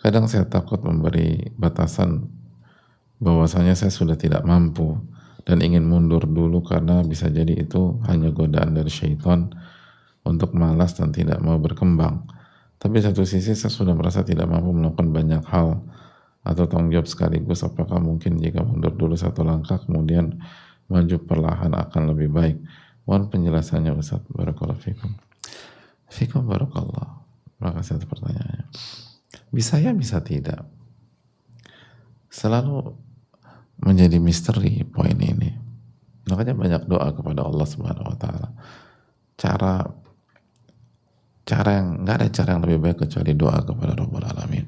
Kadang saya takut memberi batasan bahwasanya saya sudah tidak mampu dan ingin mundur dulu karena bisa jadi itu hanya godaan dari syaitan untuk malas dan tidak mau berkembang. Tapi satu sisi saya sudah merasa tidak mampu melakukan banyak hal atau tanggung jawab sekaligus. Apakah mungkin jika mundur dulu satu langkah kemudian maju perlahan akan lebih baik? Mohon penjelasannya Ustaz. Barakallahu fikum. Fikum barakallah. Terima kasih atas pertanyaannya. Bisa ya, bisa tidak. Selalu menjadi misteri poin ini. Makanya banyak doa kepada Allah Subhanahu wa taala. Cara yang nggak ada cara yang lebih baik kecuali doa kepada Rabbul Alamin.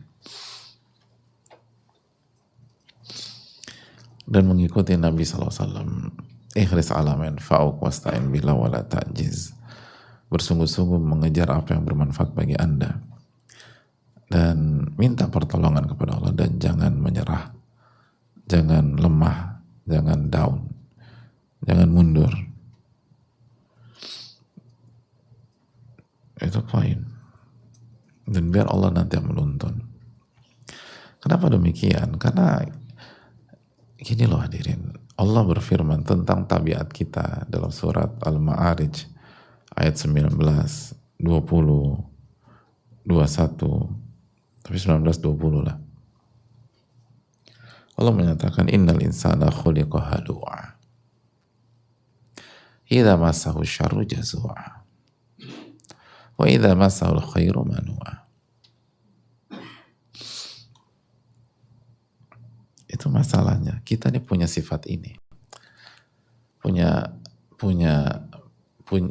Dan mengikuti Nabi SAW. Ikhlas alamin fa'uk wasta'in billah wa la ta'jiz. Bersungguh-sungguh mengejar apa yang bermanfaat bagi Anda. Dan minta pertolongan kepada Allah dan jangan menyerah. Jangan lemah, jangan down, jangan mundur. Itu poin. Dan biar Allah nanti yang menuntun. Kenapa demikian? Karena gini loh hadirin, Allah berfirman tentang tabiat kita dalam surat Al-Ma'arij ayat 19, 20, 21, tapi 19, 20 lah. Allah menyatakan innal insana khuliqa halu'a idza massahu syarru jazua wa idza massahu khairu manua. Itu masalahnya. Kita nih punya sifat ini. Punya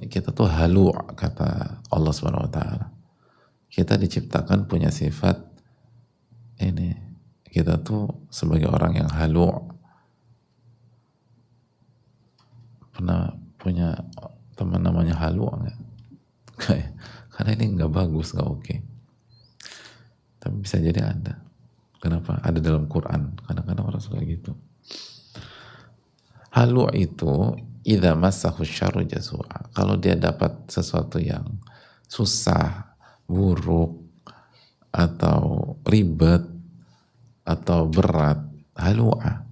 kita tuh halu, kata Allah Subhanahu wa taala. Kita diciptakan punya sifat ini. Kita tuh sebagai orang yang halu. Pernah punya teman namanya halu enggak? Karena ini nggak bagus, nggak oke. Tapi bisa jadi ada. Kenapa? Ada dalam Quran. Kadang-kadang orang suka gitu. Halu itu idza massahu syarru jazua. Kalau dia dapat sesuatu yang susah, buruk, atau ribet, atau berat, halu'a,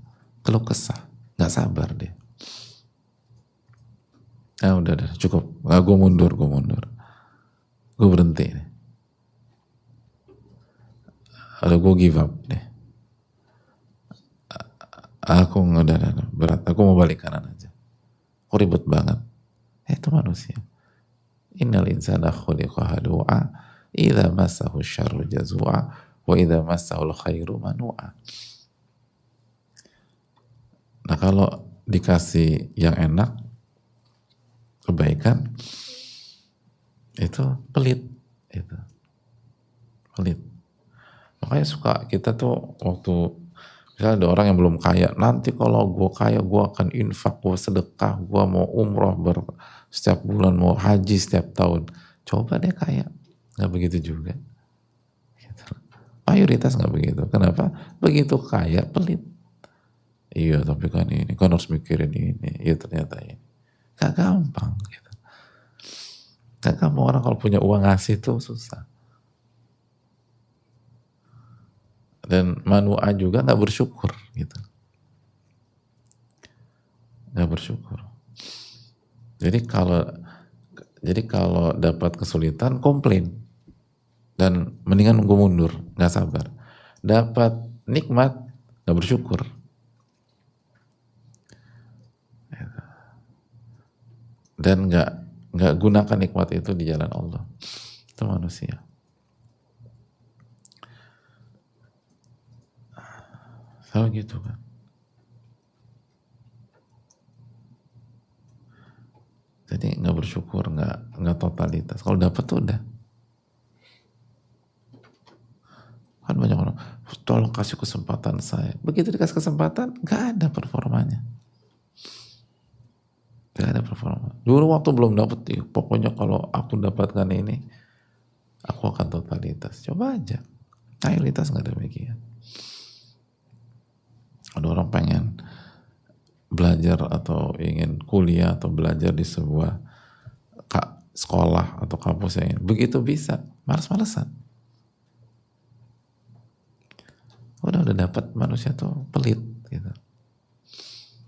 keluh kesah, nggak sabar dia. Ah udah cukup. Gue mundur. Gue berhenti nih. Atau gue give up deh. Aku udah berat. Aku mau balik kanan aja. Aku ribet banget. Itu manusia. Innal insana khuliqa halu'a idza massahu syarru jazua wa idza massahu khairu manua. Nah kalau dikasih yang enak, kebaikan, itu pelit. Itu pelit. Makanya suka kita tuh waktu misalnya ada orang yang belum kaya, nanti kalau gue kaya gue akan infak, gue sedekah, gue mau umroh setiap bulan, mau haji setiap tahun. Coba deh kaya, nggak begitu juga. Gitu. Mayoritas nggak begitu. Kenapa? Begitu kaya pelit. Iya tapi kan ini kan harus mikirin ini. Iya ternyata ini. Gak gampang. Gitu. Gak gampang, orang kalau punya uang ngasih tuh susah. Dan manua juga nggak bersyukur gitu, nggak bersyukur. Jadi kalau dapat kesulitan komplain dan mendingan nunggu mundur, nggak sabar. Dapat nikmat nggak bersyukur. Dan nggak gunakan nikmat itu di jalan Allah. Itu manusia. Selalu gitu kan. Jadi nggak bersyukur, nggak totalitas. Kalau dapat tuh udah. Kan banyak orang, tolong kasih kesempatan saya. Begitu dikasih kesempatan, nggak ada performanya. Nggak ada performa. Dulu waktu belum dapat, pokoknya kalau aku dapatkan ini, aku akan totalitas. Coba aja. Mayoritas nggak demikian. Ada orang pengen belajar atau ingin kuliah atau belajar di sebuah sekolah atau kampus yang begitu bisa, males-malesan. Kita udah dapat manusia tuh pelit gitu.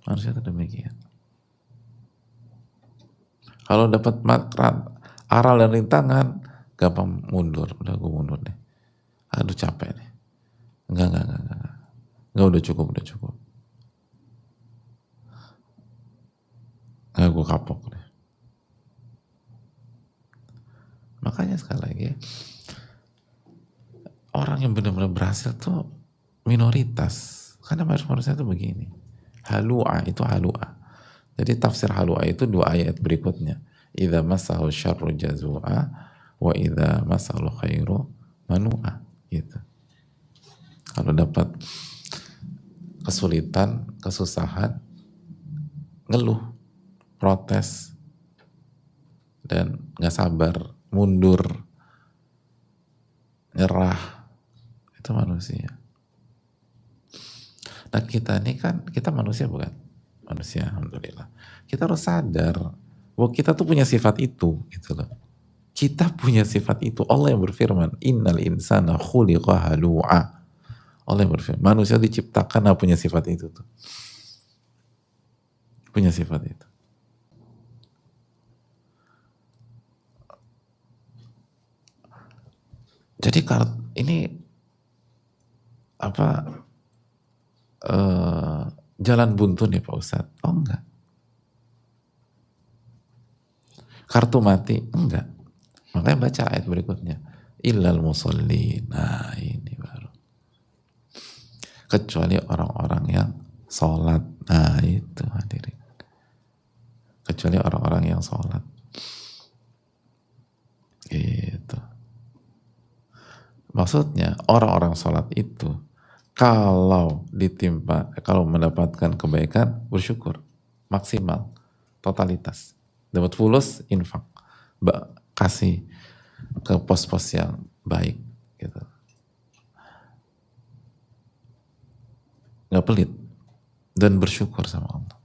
Manusia tuh demikian. Kalau dapat aral dan rintangan, gampang mundur. Udah gue mundur deh. Aduh capek nih. Enggak. Enggak, udah cukup. Enggak, gue kapok deh. Makanya sekali lagi, orang yang benar-benar berhasil tuh minoritas. Karena manusia itu begini. Halu'a itu halu'a. Jadi tafsir halu'a itu 2 ayat berikutnya. Idza massahu syarru jazu'a wa idza massahu khairu manu'a. Gitu. Kalau dapat kesulitan, kesusahan, ngeluh, protes, dan nggak sabar, mundur, nyerah, itu manusia. Nah kita ini kan, kita manusia bukan? Manusia, alhamdulillah. Kita harus sadar bahwa kita tuh punya sifat itu, gitu loh. Kita punya sifat itu. Allah yang berfirman, innal insana khuliqa halu'a. Allah yang berfirman, manusia diciptakan punya sifat itu tuh. Punya sifat itu. Jadi kalau ini apa jalan buntu nih Pak Ustadz? Oh enggak. Kartu mati? Enggak. Makanya baca ayat berikutnya. Illal musallin. Nah ini baru. Kecuali orang-orang yang sholat. Nah itu hadirin. Kecuali orang-orang yang sholat. Gitu. Maksudnya orang-orang sholat itu kalau mendapatkan kebaikan bersyukur maksimal, totalitas, dapat fulus infak, kasih ke pos-pos yang baik gitu, nggak pelit dan bersyukur sama Allah.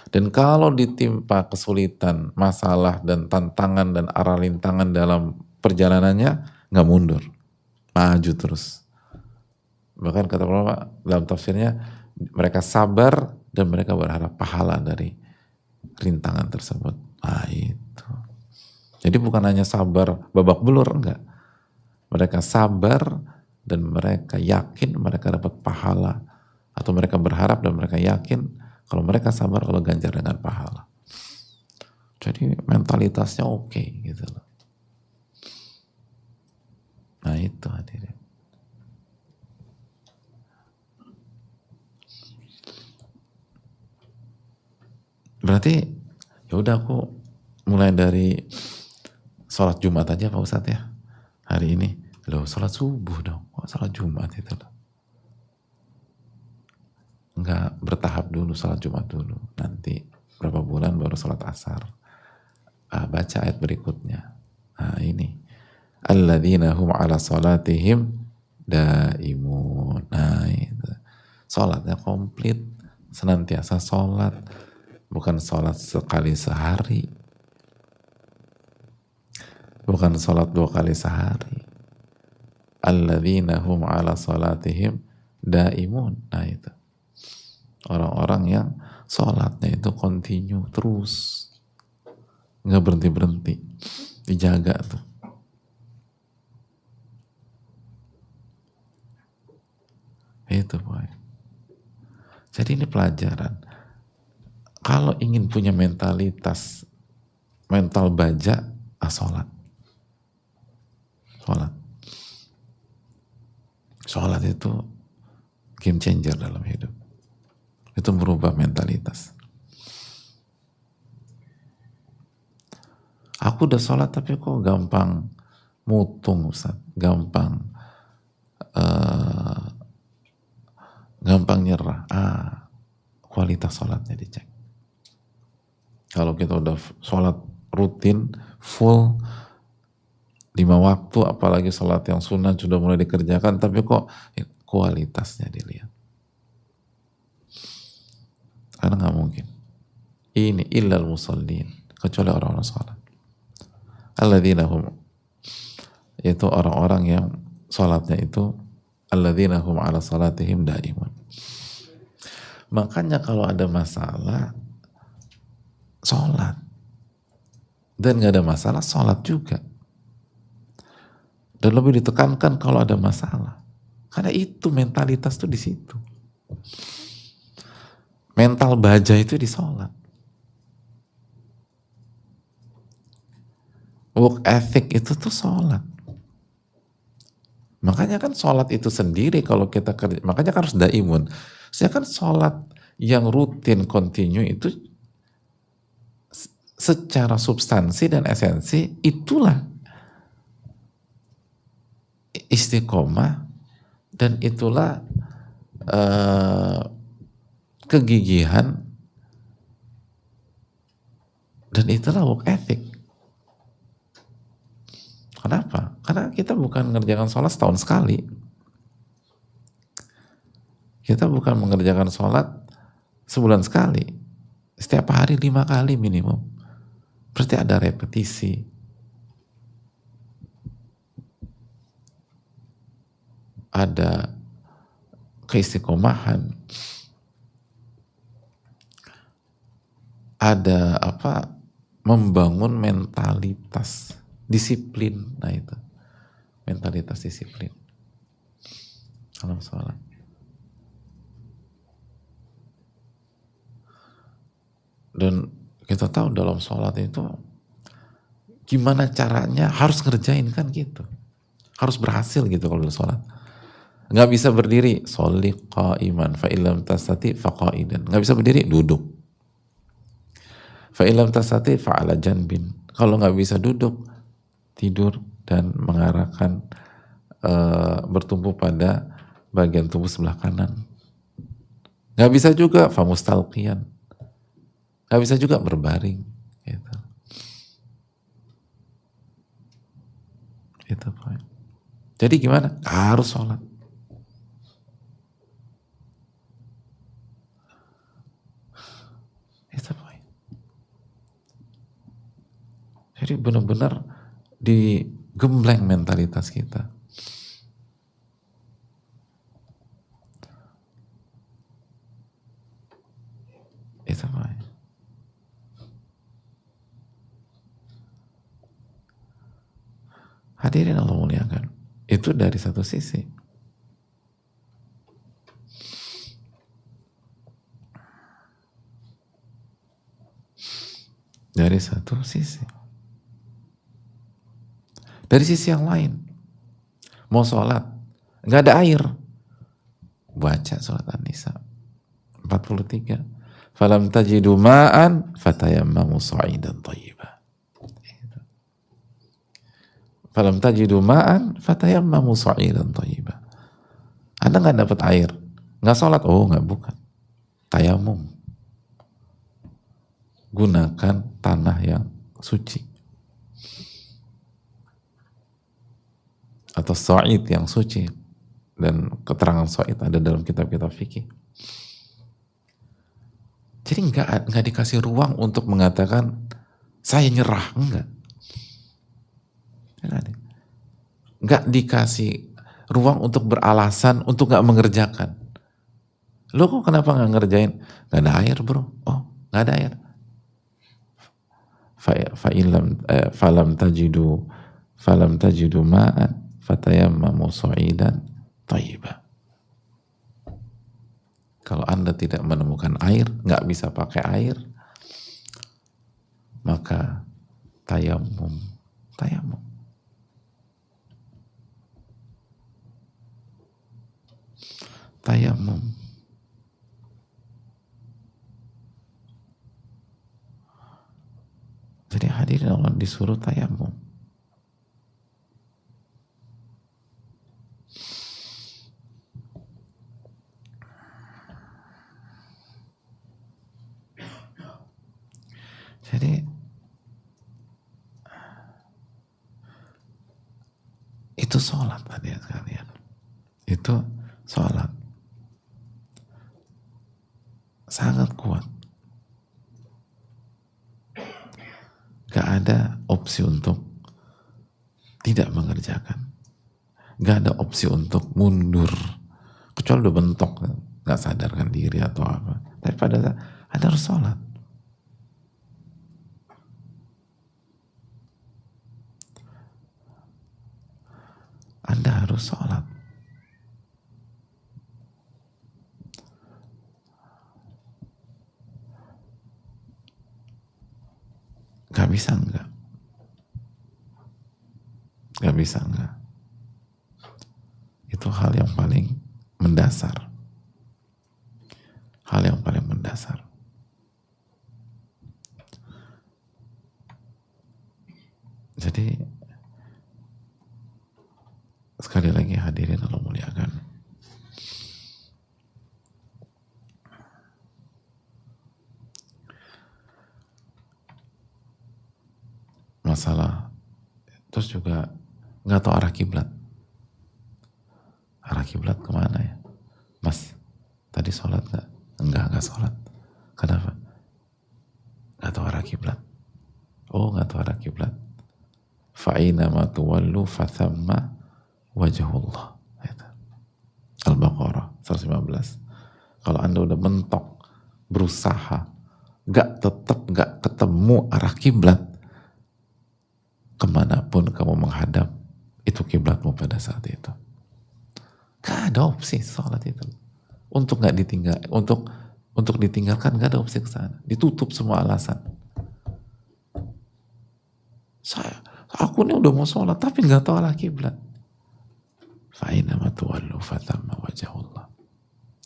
Dan kalau ditimpa kesulitan, masalah dan tantangan dan arah rintangan dalam perjalanannya, nggak mundur, maju terus. Bahkan kata ulama dalam tafsirnya, mereka sabar dan mereka berharap pahala dari rintangan tersebut. Nah itu. Jadi bukan hanya sabar babak belur, enggak. Mereka sabar dan mereka yakin mereka dapat pahala. Atau mereka berharap dan mereka yakin kalau mereka sabar Allah ganjar dengan pahala. Jadi mentalitasnya oke gitu loh. Nah itu hadirin. Berarti ya udah aku mulai dari sholat Jumat aja Pak Ustadz ya hari ini. Loh sholat subuh dong, kok sholat Jumat itu loh. Enggak, bertahap dulu, sholat Jumat dulu. Nanti berapa bulan baru sholat asar. Baca ayat berikutnya. Nah ini. Alladzina hum ala sholatihim daimun. Nah itu. Sholatnya komplit. Senantiasa sholat. Bukan sholat sekali sehari. Bukan sholat 2 kali sehari. Alladzina hum ala sholatihim daimun. Nah itu. Orang-orang yang sholatnya itu continue terus. Nggak berhenti-berhenti. Dijaga tuh. Itu boy. Jadi ini pelajaran. Kalau ingin punya mentalitas, mental baja, sholat. Sholat. Sholat itu game changer dalam hidup. Itu merubah mentalitas. Aku udah sholat tapi kok gampang mutung Ustaz. Gampang nyerah. Kualitas sholatnya dicek. Kalau kita udah sholat rutin, full, 5 waktu, apalagi sholat yang sunnah sudah mulai dikerjakan, tapi kok kualitasnya dilihat. Karena nggak mungkin. Ini illal musallin, kecuali orang-orang sholat. Alladzina hum, yaitu orang-orang yang sholatnya itu alladzina hum 'ala salatihim daimun. Makanya kalau ada masalah, sholat. Dan nggak ada masalah, sholat juga. Dan lebih ditekankan kalau ada masalah. Karena itu mentalitas tuh di situ. Mental baja itu di sholat. Work ethic itu tuh sholat. Makanya kan sholat itu sendiri kalau kita kerja, makanya kan harus daimun. Saya kan sholat yang rutin, continue itu secara substansi dan esensi itulah istiqomah dan itulah kegigihan dan itulah work ethic. Kenapa? Karena kita bukan mengerjakan sholat setahun sekali. Kita bukan mengerjakan sholat sebulan sekali. Setiap hari 5 kali minimum. Berarti ada repetisi. Ada keistiqomahan. Ada apa? Membangun mentalitas. Disiplin. Nah itu. Mentalitas disiplin. Dalam sholat. Dan kita tahu dalam sholat itu gimana caranya harus ngerjain kan gitu. Harus berhasil gitu kalau dalam sholat. Nggak bisa berdiri, sholli qa'iman fa illam tastati fa qa'idan. Nggak bisa berdiri, duduk. Fa illam tastati fa ala janbin. Kalau nggak bisa duduk, tidur dan mengarahkan bertumpu pada bagian tubuh sebelah kanan. Nggak bisa juga fa mustalqiyan. Nggak bisa juga berbaring. Gitu. Itu poin. Jadi gimana? Harus sholat. Itu poin. Jadi benar-benar digembleng mentalitas kita. Itu poin. Hadirin Allah muliakan. Itu dari satu sisi. Dari satu sisi. Dari sisi yang lain. Mau sholat. Nggak ada air. Baca surat An-Nisa. 43. Falam tajidu ma'an fatayammamu sa'idan thayyiban. Falam tajidu ma'an fatayammamu sa'idan thayyiban. Anda nggak dapat air, nggak sholat, oh nggak, bukan. Tayamum. Gunakan tanah yang suci. Atau sa'id yang suci. Dan keterangan sa'id ada dalam kitab-kitab fikih. Jadi nggak dikasih ruang untuk mengatakan saya nyerah, enggak. Nggak dikasih ruang untuk beralasan untuk nggak mengerjakan. Lo kok kenapa nggak ngerjain? Nggak ada air bro. Oh nggak ada air. Falam tajidu ma'an fatayammamu sa'idan thayyiban. Kalau Anda tidak menemukan air, nggak bisa pakai air, maka tayamum. Jadi hadirin Allah disuruh tayamum. Jadi itu sholat hadirin sekalian. Itu sholat. Sangat kuat. Gak ada opsi untuk tidak mengerjakan. Gak ada opsi untuk mundur. Kecuali udah bentok, gak sadarkan diri atau apa. Tapi pada saat Anda harus sholat. Anda harus sholat. Gak bisa enggak. Gak bisa enggak. Itu hal yang paling mendasar. Hal yang paling mendasar. Jadi sekali lagi hadirin Allah muliakan, masalah terus juga nggak tahu arah kiblat. Arah kiblat kemana ya? Mas, tadi sholat nggak? Enggak sholat. Kenapa? Nggak tahu arah kiblat. Oh, nggak tahu arah kiblat. Fa'ina ma tuwallu fathamma wajhullah. Al-Baqarah 115. Kalau Anda udah mentok, berusaha, tetap nggak ketemu arah kiblat, kemanapun kamu menghadap, itu kiblatmu pada saat itu. Gak ada opsi sholat itu. Untuk nggak ditinggal, untuk ditinggalkan gak ada opsi ke sana. Ditutup semua alasan. Aku ini udah mau sholat tapi nggak tahu arah kiblat. Fa'ina ma tuwallu fathamma wajhullah.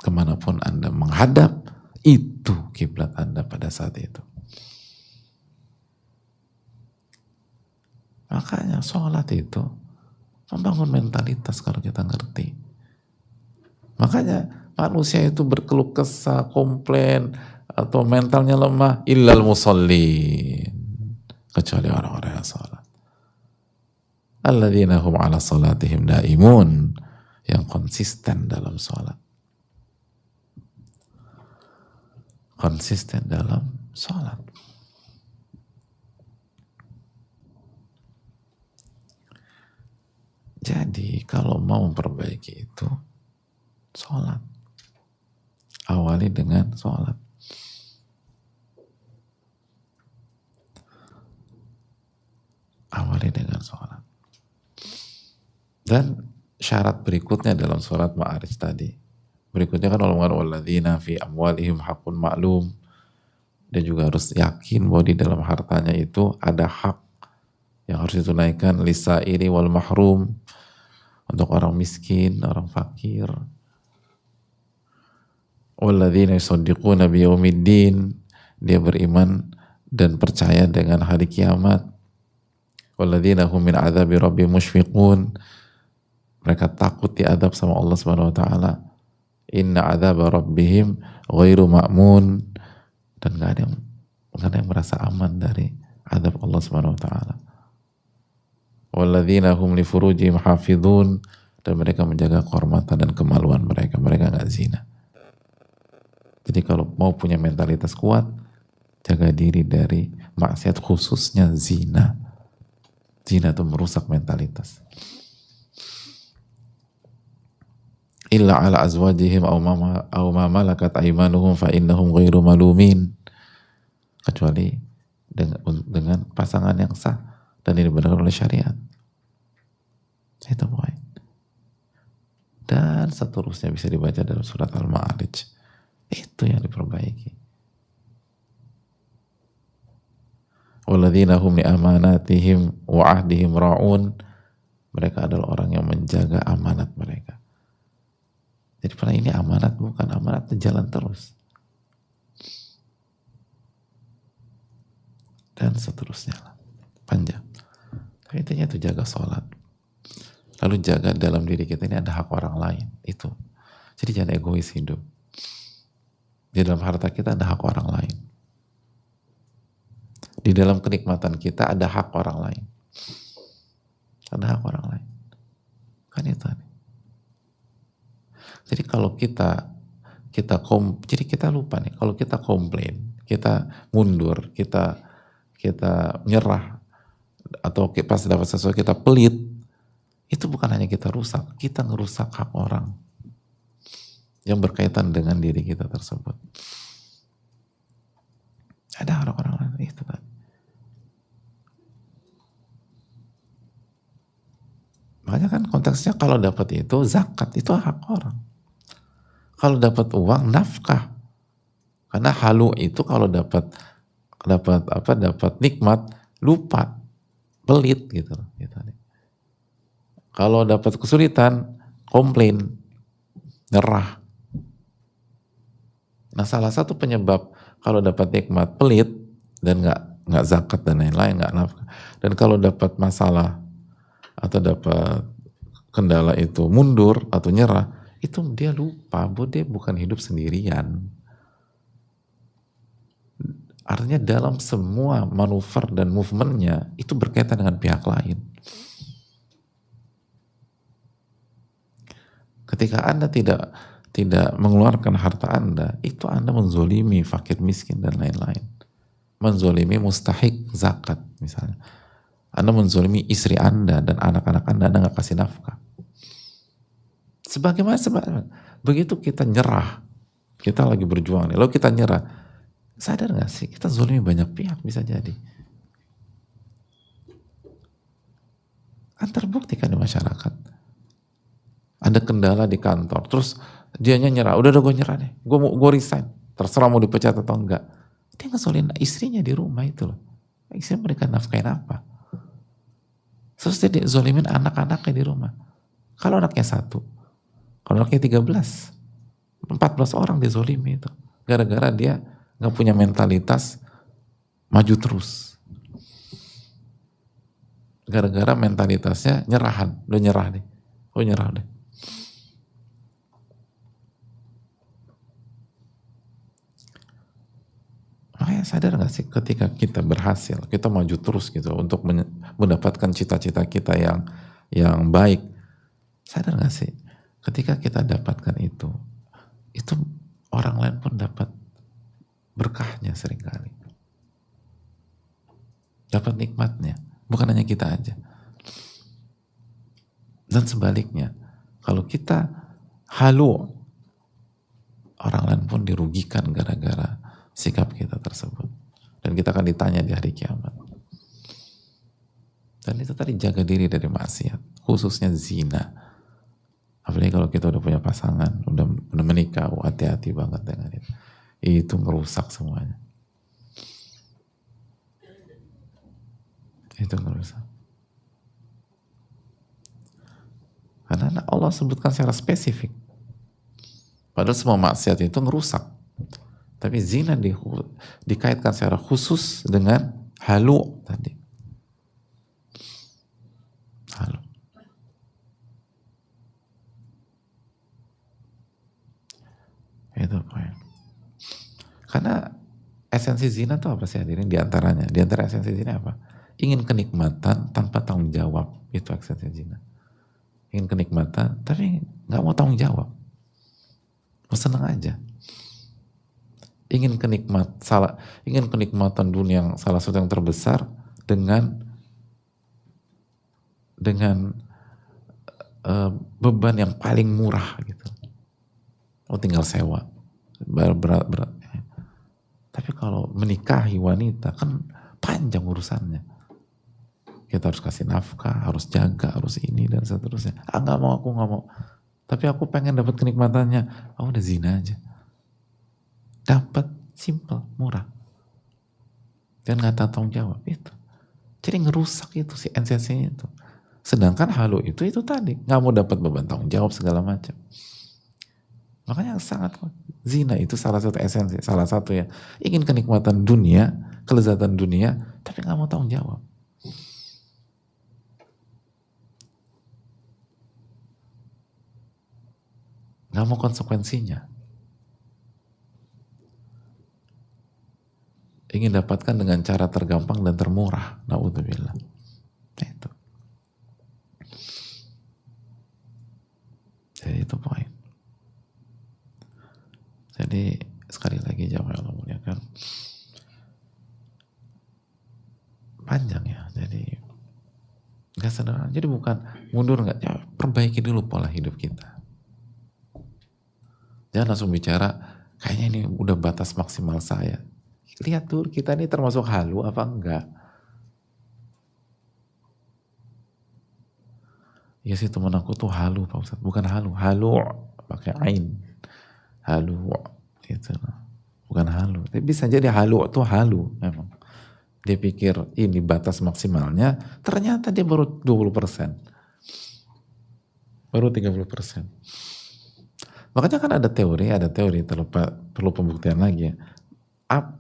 Kemanapun Anda menghadap, itu kiblat Anda pada saat itu. Makanya sholat itu membangun mentalitas kalau kita ngerti. Makanya manusia itu berkeluh kesah, komplain, atau mentalnya lemah, illal musallin. Kecuali orang-orang yang sholat. Alladzina hum ala salatihim daimun, yang konsisten dalam sholat. Konsisten dalam sholat. Jadi kalau mau memperbaiki itu, sholat. Awali dengan sholat. Awali dengan sholat. Dan syarat berikutnya dalam surat Ma'arij tadi. Berikutnya kan Allah mengatakan walladzina fi amwalihim haqqun ma'lum. Dia juga harus yakin bahwa di dalam hartanya itu ada hak yang harus ditunaikan lisairi wal mahrum, untuk orang miskin, orang fakir. Walladzina yusaddiquna biyaumiddin, dia beriman dan percaya dengan hari kiamat. Walladzina hum min adzabi rabbihim musyfiqun, mereka takut diadab sama Allah Subhanahu wa taala. Inna adzaba rabbihim ghairu ma'mun, dan gak ada yang merasa aman dari adab Allah Subhanahu wa taala. Walladzina hum li furujihim hafizun, dan mereka menjaga kehormatan dan kemaluan mereka. Mereka gak zina. Jadi kalau mau punya mentalitas kuat, jaga diri dari maksiat, khususnya zina. Zina itu merusak mentalitas. Illa ala azwajihim aw ma malakat aymanuhum fa innahum ghairu malumin, kecuali dengan pasangan yang sah dan ini benar oleh syariat. Itu poin. Dan seterusnya bisa dibaca dalam surat Al-Ma'arij. Itu yang diperbaiki. Walladzina hum li amanatihim wa ahdihim ra'un, mereka adalah orang yang menjaga amanat mereka. Jadi pernah ini amanat, bukan amanat, jalan terus. Dan seterusnya lah. Panjang. Tapi intinya itu jaga sholat. Lalu jaga dalam diri kita ini ada hak orang lain. Itu. Jadi jangan egois hidup. Di dalam harta kita ada hak orang lain. Di dalam kenikmatan kita ada hak orang lain. Ada hak orang lain. Kan itu. Jadi kalau jadi kita lupa nih, kalau kita komplain, kita mundur, kita nyerah, atau pas dapat sesuatu kita pelit, itu bukan hanya kita rusak, kita ngerusak hak orang yang berkaitan dengan diri kita tersebut. Ada orang-orang lain itu tadi. Makanya kan konteksnya kalau dapat itu zakat, itu hak orang. Kalau dapat uang nafkah. Karena halu itu kalau dapat nikmat lupa, pelit gitu. Kalau dapat kesulitan komplain, nyerah. Nah, salah satu penyebab kalau dapat nikmat pelit dan nggak zakat dan lain-lain, nggak nafkah. Dan kalau dapat masalah atau dapat kendala itu mundur atau nyerah, itu dia lupa bahwa dia bukan hidup sendirian. Artinya dalam semua manuver dan movementnya itu berkaitan dengan pihak lain. Ketika Anda tidak mengeluarkan harta Anda, itu Anda menzolimi fakir miskin dan lain-lain. Menzolimi mustahik zakat misalnya. Anda menzolimi istri Anda dan anak-anak Anda nggak kasih nafkah. Sebagaimana begitu kita nyerah, kita lagi berjuang nih, lalu kita nyerah, sadar nggak sih kita zolimi banyak pihak bisa jadi. Kan terbukti kan di masyarakat. Ada kendala di kantor, terus dianya nyerah, udah gue nyerah deh, gue resign, terserah mau dipecat atau enggak. Dia ngezolimin istrinya di rumah itu loh. Istrinya mereka nafkahin apa? Terus dia zolimin anak-anaknya di rumah. Kalau anaknya 1, kalau anaknya 13, 14 orang dizolimi itu. Gara-gara dia gak punya mentalitas maju terus. Gara-gara mentalitasnya nyerahan. Udah nyerah deh. Oh nyerah deh. Makanya sadar gak sih ketika kita berhasil, kita maju terus gitu untuk mendapatkan cita-cita kita yang baik. Sadar gak sih ketika kita dapatkan itu orang lain pun dapat berkahnya seringkali. Dapat nikmatnya, bukan hanya kita aja. Dan sebaliknya, kalau kita halu, orang lain pun dirugikan gara-gara sikap kita tersebut. Dan kita akan ditanya di hari kiamat. Dan itu tadi jaga diri dari maksiat, khususnya zina. Apalagi kalau kita udah punya pasangan, udah menikah, hati-hati banget dengan itu. Itu merusak semuanya. Itu merusak. Karena Allah sebutkan secara spesifik. Padahal semua maksiat itu ngerusak. Tapi zina dikaitkan secara khusus dengan halu tadi. Halu. Itu poin. Karena esensi zina itu apa sih hadirin? Di antara esensi zina apa? Ingin kenikmatan tanpa tanggung jawab. Itu esensi zina. Ingin kenikmatan tapi nggak mau tanggung jawab. Mau senang aja. Ingin kenikmatan dunia yang salah satu yang terbesar dengan beban yang paling murah gitu. Oh tinggal sewa. Berat. Tapi kalau menikahi wanita kan panjang urusannya. Kita harus kasih nafkah, harus jaga, harus ini dan seterusnya. Nggak mau, aku nggak mau. Tapi aku pengen dapat kenikmatannya. Udah zina aja. Dapat simple, murah. Dan nggak tanggung jawab itu. Jadi ngerusak itu si esensinya itu. Sedangkan halu itu tadi nggak mau dapat beban tanggung jawab segala macam. Makanya sangat zina itu salah satu esensi, salah satu ya. Ingin kenikmatan dunia, kelezatan dunia, tapi nggak mau tanggung jawab. Nggak mau konsekuensinya. Ingin dapatkan dengan cara tergampang dan termurah. Na'udzubillah. Itu. Jadi itu poin. Jadi sekali lagi jamaah Allah muliakan. Panjang ya. Jadi nggak sederhana. Jadi bukan mundur nggak, ya, perbaiki dulu pola hidup kita. Jangan langsung bicara, kayaknya ini udah batas maksimal saya. Lihat dulu, kita ini termasuk halu apa enggak? Ya sih temen aku tuh halu Pak Ustadz, bukan halu, halu pakai ain, halu gitu, bukan halu. Tapi bisa jadi halu tuh halu memang. Dia pikir ini batas maksimalnya, ternyata dia baru 20%, baru 30%. Makanya kan ada teori terlupa, perlu pembuktian lagi ya.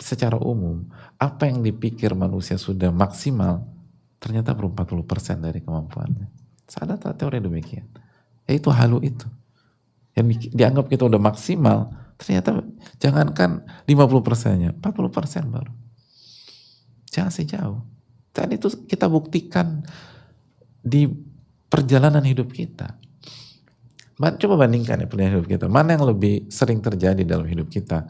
Secara umum, apa yang dipikir manusia sudah maksimal, ternyata baru 40% dari kemampuannya. Ada teori demikian. Ya itu halu itu. Yang dianggap kita udah maksimal, ternyata jangankan 50%-nya, 40% baru. Jangan sejauh. Dan itu kita buktikan di perjalanan hidup kita. Coba bandingkan ya perjalanan hidup kita. Mana yang lebih sering terjadi dalam hidup kita?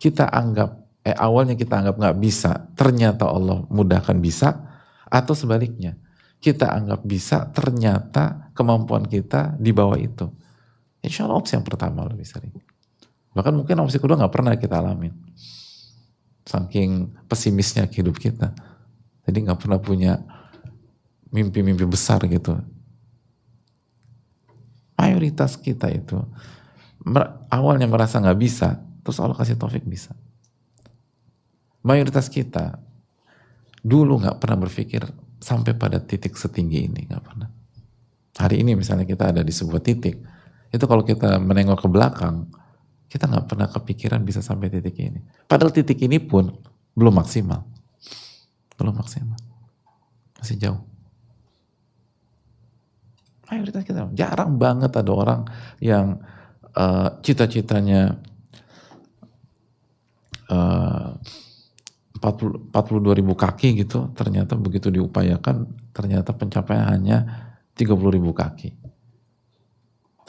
Kita anggap, awalnya kita anggap nggak bisa, ternyata Allah mudahkan bisa, atau sebaliknya, kita anggap bisa, ternyata kemampuan kita di bawah itu. Insya Allah opsi yang pertama lebih sering. Bahkan mungkin opsi kedua nggak pernah kita alamin. Saking pesimisnya hidup kita. Jadi nggak pernah punya mimpi-mimpi besar gitu. Mayoritas kita itu awalnya merasa nggak bisa, terus Allah kasih taufik bisa. Mayoritas kita dulu nggak pernah berpikir sampai pada titik setinggi ini, nggak pernah. Hari ini misalnya kita ada di sebuah titik, itu kalau kita menengok ke belakang, kita nggak pernah kepikiran bisa sampai titik ini. Padahal titik ini pun belum maksimal, masih jauh. Mayoritas kita, jarang banget ada orang yang cita-citanya 42.000 kaki gitu, ternyata begitu diupayakan, ternyata pencapaian hanya 30.000 kaki.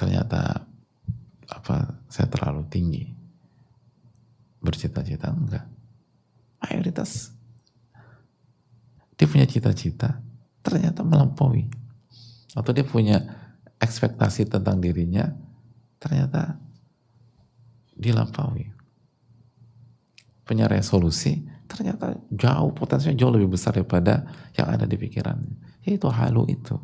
Ternyata saya terlalu tinggi bercita-cita. Enggak, mayoritas dia punya cita-cita ternyata melampaui, atau dia punya ekspektasi tentang dirinya ternyata dilampaui, punya resolusi ternyata jauh, potensinya jauh lebih besar daripada yang ada di pikirannya. Itu halu, itu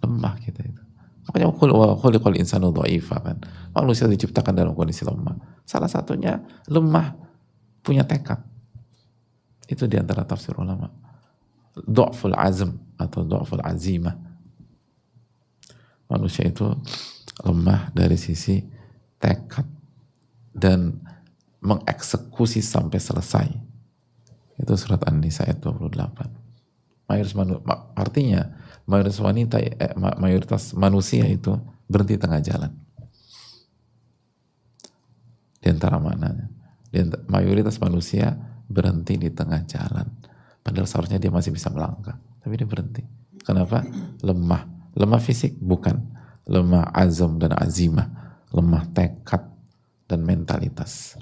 lemah kita itu. Makanya khuliqal insanu dha'ifa, kan, manusia diciptakan dalam kondisi lemah. Salah satunya lemah punya tekad. Itu diantara tafsir ulama, dha'ful azm atau dha'ful azimah. Manusia itu lemah dari sisi tekad dan mengeksekusi sampai selesai. Itu surat An-Nisa ayat 28. Artinya mayoritas manusia itu berhenti tengah jalan. Di antara maknanya, mayoritas manusia berhenti di tengah jalan. Padahal seharusnya dia masih bisa melangkah, tapi dia berhenti. Kenapa? Lemah fisik bukan, lemah azam dan azimah, lemah tekad dan mentalitas.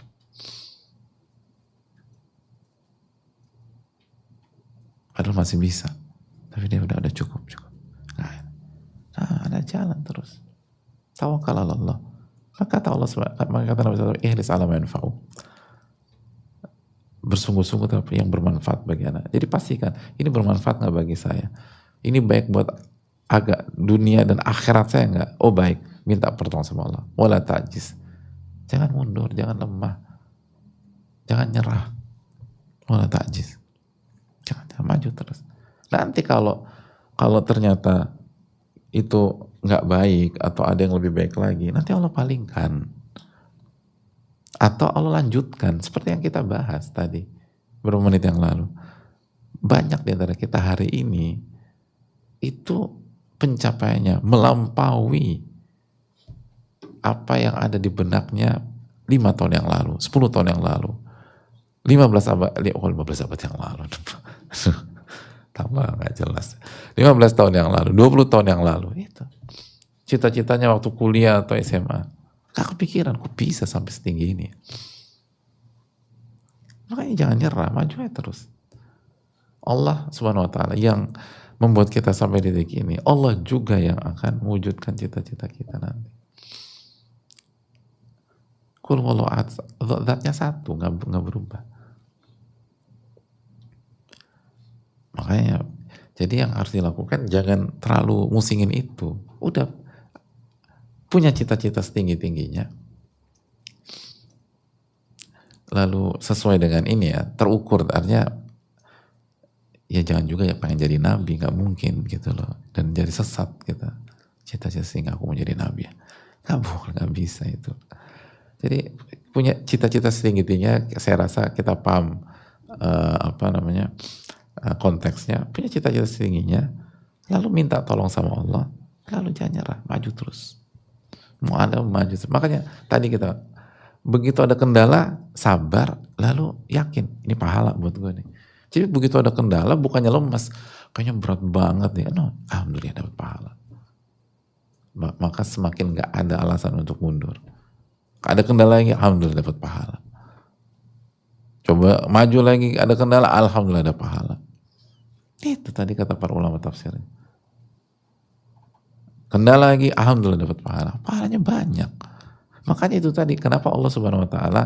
Padahal masih bisa, tapi dia udah cukup. Nah, ada jalan terus. Tawakal ala Allah. Maka kata Allah, maka kata Nabi SAW, ihris ala ma yanfa'u. Bersungguh-sungguh tapi yang bermanfaat bagi anak. Jadi pastikan ini bermanfaat nggak bagi saya. Ini baik buat agak dunia dan akhirat saya nggak? Oh baik, minta pertolongan sama Allah. Wala ta'jiz. Jangan mundur, jangan lemah, jangan nyerah. Wala ta'jiz. Jangan maju terus. Nanti kalau ternyata itu nggak baik atau ada yang lebih baik lagi, nanti Allah palingkan atau Allah lanjutkan seperti yang kita bahas tadi beberapa menit yang lalu. Banyak di antara kita hari ini itu pencapaiannya melampaui apa yang ada di benaknya 5 tahun yang lalu, 10 tahun yang lalu, 15 abad yang lalu. Tambah nggak jelas. 15 tahun yang lalu, 20 tahun yang lalu itu. Cita-citanya waktu kuliah atau SMA. Gak kepikiran, kok bisa sampai setinggi ini. Makanya jangan nyerah, maju aja terus. Allah Subhanahu wa taala yang membuat kita sampai di titik ini, Allah juga yang akan mewujudkan cita-cita kita nanti. Qul huwallahu ahad, zatnya satu, nggak berubah. Makanya, jadi yang harus dilakukan jangan terlalu musingin itu. Udah punya cita-cita setinggi-tingginya, lalu sesuai dengan ini ya, terukur, artinya ya jangan juga ya pengen jadi nabi, nggak mungkin gitu loh, dan jadi sesat kita. Cita-cita sehingga aku mau jadi nabi ya, nggak bisa itu. Jadi punya cita-cita setinggi-tingginya, saya rasa kita paham konteksnya, punya cita-cita setingginya, lalu minta tolong sama Allah, lalu jangan nyerah, maju terus. Mau ada maju terus. Makanya tadi kita begitu ada kendala, sabar, lalu yakin ini pahala buat gue nih. Jadi begitu ada kendala, bukannya lemas, kayaknya berat banget nih, no, alhamdulillah dapat pahala. Maka semakin gak ada alasan untuk mundur. Ada kendala lagi, alhamdulillah dapat pahala. Coba maju lagi, ada kendala, alhamdulillah ada pahala. Itu tadi kata para ulama tafsirnya. Kendala lagi, alhamdulillah dapat pahala. Pahalanya banyak. Makanya itu tadi, kenapa Allah Subhanahu Wa Taala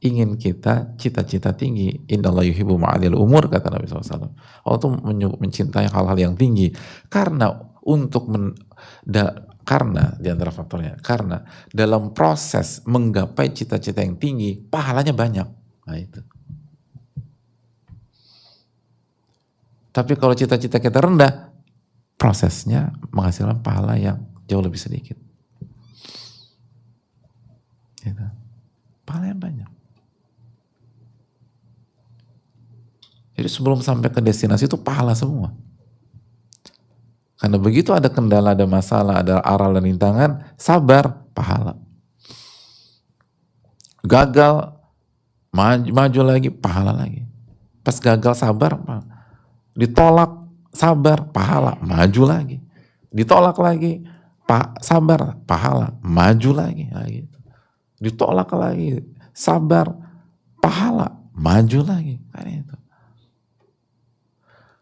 ingin kita cita-cita tinggi. Innallaha yuhibbu ma'alil umur, kata Nabi SAW. Allah tuh mencintai hal-hal yang tinggi. Karena karena di antara faktornya, karena dalam proses menggapai cita-cita yang tinggi, pahalanya banyak. Nah itu. Tapi kalau cita-cita kita rendah, prosesnya menghasilkan pahala yang jauh lebih sedikit. Gitu. Pahala yang banyak. Jadi sebelum sampai ke destinasi itu pahala semua. Karena begitu ada kendala, ada masalah, ada aral dan rintangan, sabar, pahala. Gagal, maju lagi, pahala lagi. Pas gagal, sabar, pahala. Ditolak, sabar, pahala, maju lagi. Ditolak lagi, sabar, pahala, maju lagi. Nah, gitu. Ditolak lagi, sabar, pahala, maju lagi. Kayak itu.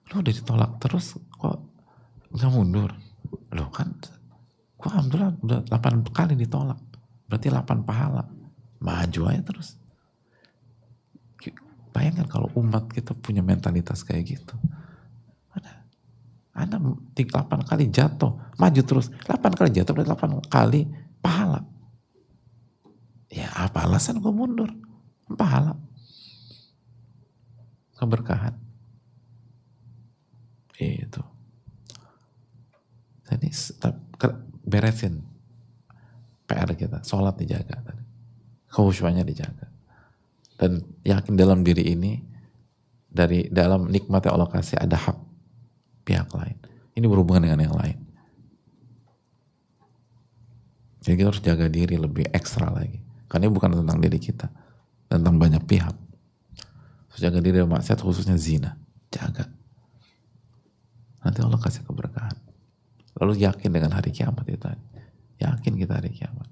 Lu udah ditolak terus kok nggak mundur? Loh kan, gua alhamdulillah udah 8 kali ditolak. Berarti 8 pahala. Maju aja terus. Bayangkan kalau umat kita punya mentalitas kayak gitu. Anda 8 kali jatuh, maju terus. 8 kali jatuh berarti 8 kali pahala. Ya apa alasan gue mundur? Pahala. Keberkahan. Itu. Jadi beresin PR kita, sholat dijaga, khusyuannya dijaga, dan yakin dalam diri ini, dari dalam nikmat yang Allah kasih ada hak pihak lain. Ini berhubungan dengan yang lain. Jadi kita harus jaga diri lebih ekstra lagi, karena ini bukan tentang diri kita, tentang banyak pihak. Harus jaga diri dari maksiat, khususnya zina, jaga. Nanti Allah kasih keberkahan. Lalu yakin dengan hari kiamat itu tadi. Yakin kita hari kiamat.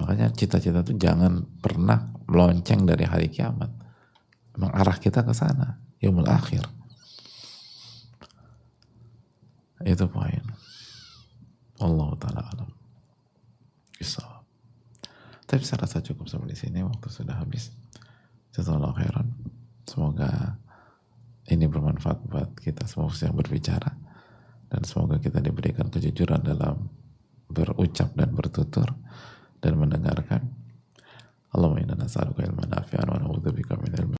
Makanya cita-cita itu jangan pernah melenceng dari hari kiamat. Memang arah kita ke sana, yaumul akhir. Itu poin. Allah Ta'ala alam. Bismillah. Tapi saya rasa cukup sampai di sini, waktu sudah habis. Jazakallahu khairan. Semoga ini bermanfaat buat kita semua yang berbicara, dan semoga kita diberikan kejujuran dalam berucap dan bertutur dan mendengarkan. Allahumma inna nas'aluka ilman nafi'an wa na'udzubika min ilmin